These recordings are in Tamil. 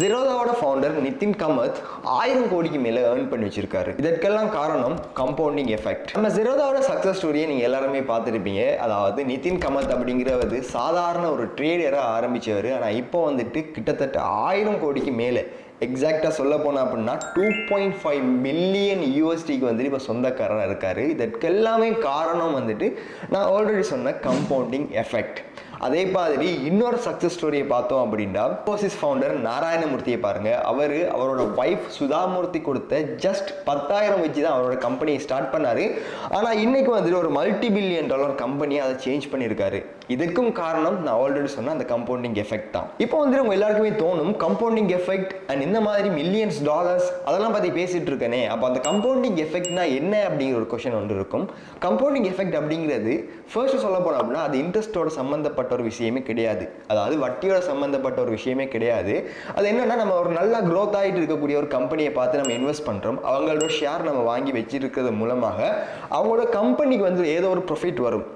Zerodha ஃபவுண்டர் நிதின் கமத் 1000 கோடிக்கு மேல earn பண்ணி வச்சிருக்காரு. இதற்கெல்லாம் காரணம் கம்பவுண்டிங் எஃபெக்ட். நம்ம Zerodhaவோட சக்சஸ் ஸ்டோரியை நீங்க எல்லாருமே பார்த்திருப்பீங்க. அதாவது நிதின் கமத் அப்படிங்கிறவர் சாதாரண ஒரு ட்ரேடரா ஆரம்பிச்சவர். ஆனா இப்போ வந்துட்டு கிட்டத்தட்ட 1000 கோடிக்கு மேல எக்ஸாக்டா சொல்ல போனா அப்படின்னா 2.5 மில்லியன் யூஎஸ்டிக்கு வந்துட்டு இப்போ சொந்தக்காரராக இருக்காரு. இதற்கெல்லாமே காரணம் வந்துட்டு நான் ஆல்ரெடி சொன்ன கம்பவுண்டிங் எஃபெக்ட். அதே மாதிரி இன்னொரு சக்சஸ் ஸ்டோரியை பார்த்தோம் அப்படின்னா இன்ஃபோசிஸ் ஃபவுண்டர் நாராயணமூர்த்தியை பாருங்க. அவரோட வைஃப் சுதாமூர்த்தி கொடுத்த ஜஸ்ட் 10,000 வச்சு தான் அவரோட கம்பெனியை ஸ்டார்ட் பண்ணாரு. ஆனால் இன்னைக்கு வந்துட்டு ஒரு $multi-billion கம்பெனியை அதை சேஞ்ச் பண்ணியிருக்காரு. இதுக்கும் காரணம் நான் ஆல்ரெடி சொன்ன அந்த கம்பவுண்டிங் எஃபெக்ட் தான். இப்போ வந்துட்டு உங்க எல்லாருக்குமே தோணும் கம்பவுண்டிங் எஃபெக்ட் அண்ட் இந்த மாதிரி மில்லியன்ஸ் டாலர்ஸ் அதெல்லாம் பற்றி பேசிட்டு இருக்கனே, அப்போ அந்த கம்பவுண்டிங் எஃபெக்ட்னா என்ன அப்படிங்கிற ஒரு கொஸ்டின் ஒன்று இருக்கும். கம்பவுண்டிங் எஃபெக்ட் அப்படிங்கிறது ஃபர்ஸ்ட் சொல்ல போனோம் அப்படின்னா அது இன்ட்ரெஸ்டோட சம்பந்தப்பட்ட ஒரு விஷயமே கிடையாது. அதாவது வட்டியோட சம்பந்தப்பட்ட ஒரு விஷயமே கிடையாது. அது என்னன்னா நம்ம ஒரு நல்லா க்ரோத் ஆகிட்டு இருக்கக்கூடிய ஒரு கம்பெனியை பார்த்து நம்ம இன்வெஸ்ட் பண்றோம். அவங்களோட ஷேர் நம்ம வாங்கி வச்சிருக்கிறது மூலமாக அவங்களோட கம்பெனிக்கு வந்து ஏதோ ஒரு ப்ராஃபிட் வரும்.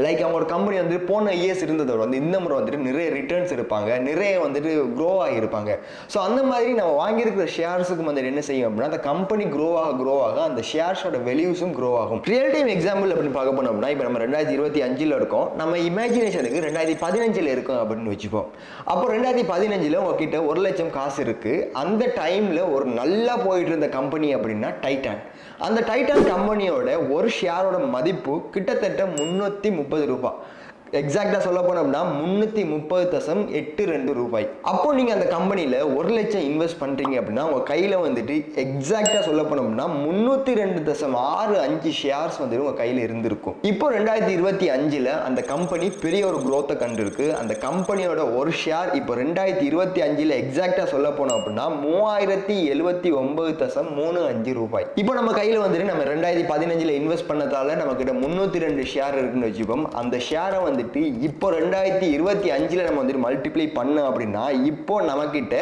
லைக் அவங்க ஒரு கம்பெனி வந்து போன இயர்ஸ் இருந்ததோட வந்து இந்த முறை வந்துட்டு நிறைய ரிட்டர்ன்ஸ் இருப்பாங்க, நிறைய வந்துட்டு க்ரோ ஆகியிருப்பாங்க. ஸோ அந்த மாதிரி நம்ம வாங்கியிருக்கிற ஷேர்ஸுக்கு வந்துட்டு என்ன செய்யும் அப்படின்னா அந்த கம்பெனி க்ரோ ஆக அந்த ஷேர்ஸோட வேல்யூஸும் க்ரோ ஆகும். ரியல் டைம் எக்ஸாம்பிள் அப்படின்னு பார்க்க போனோம் அப்படின்னா இப்போ நம்ம 2025 இருக்கோம், நம்ம இமேஜினேஷனுக்கு 2015 இருக்கும் அப்படின்னு வச்சுப்போம். அப்போ 2015 உங்ககிட்ட 1 லட்சம் காசு இருக்கு. அந்த டைம்ல ஒரு நல்லா போயிட்டு இருந்த கம்பெனி அப்படின்னா டைட்டான். அந்த டைட்டான் கம்பெனியோட ஒரு ஷேரோட மதிப்பு கிட்டத்தட்ட 330 ரூபாய். எக்ஸாக்டா சொல்ல போனோம்னா 330.82 ரூபாய். அப்போ நீங்க அந்த கம்பெனியில 1 லட்சம் இன்வெஸ்ட் பண்றீங்க அப்படின்னா உங்க கையில வந்துட்டு எக்ஸாக்டா சொல்ல போனோம்னா 302.65 ஷேர்ஸ் வந்து உங்க கையில இருந்திருக்கும். இப்போ 2025 அந்த கம்பெனி பெரிய ஒரு growth கண்டு இருக்கு. அந்த கம்பெனியோட ஒரு ஷேர் இப்போ 2025 எக்ஸாக்டா சொல்ல போனோம் அப்படின்னா 3079.35 ரூபாய். இப்போ நம்ம கையில வந்துட்டு நம்ம 2015 இன்வெஸ்ட் பண்ணதால நம்ம கிட்ட 302 ஷேர் இருக்குன்னு வச்சுப்போம். அந்த ஷேரை வந்து இப்போ 2025 நம்ம வந்துட்டு மல்டிப்ளை பண்ண அப்படின்னா இப்போ நமக்கிட்ட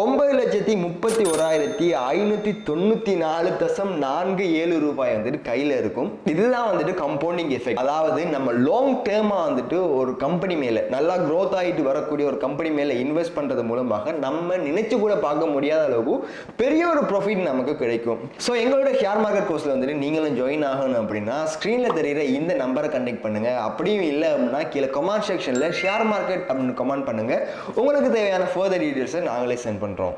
9,34,594.47 ரூபாய் வந்துட்டு கையில இருக்கும். இதுதான் வந்துட்டு கம்பவுண்டிங் எஃபெக்ட். அதாவது நம்ம லாங் டேர்மா வந்துட்டு ஒரு கம்பெனி மேல நல்லா growth ஆகிட்டு வரக்கூடிய ஒரு கம்பெனி மேல இன்வெஸ்ட் பண்றது மூலமாக நம்ம நினைச்சு கூட பார்க்க முடியாத அளவுக்கு பெரிய ஒரு ப்ராஃபிட் நமக்கு கிடைக்கும். ஸோ எங்களோட ஷேர் மார்க்கெட் கோர்ஸ்ல வந்துட்டு நீங்களும் ஜாயின் ஆகணும் அப்படின்னா ஸ்கிரீன்ல தெரியுற இந்த நம்பரை கனெக்ட் பண்ணுங்க. அப்படியும் இல்லை அப்படின்னா கீழே கமெண்ட் செக்ஷன்ல ஷேர் மார்க்கெட் அப்படின்னு கமெண்ட் பண்ணுங்க. உங்களுக்கு தேவையான ஃபர்தர் டீடைல்ஸை நாங்களே சென்ட் பண்றோம்.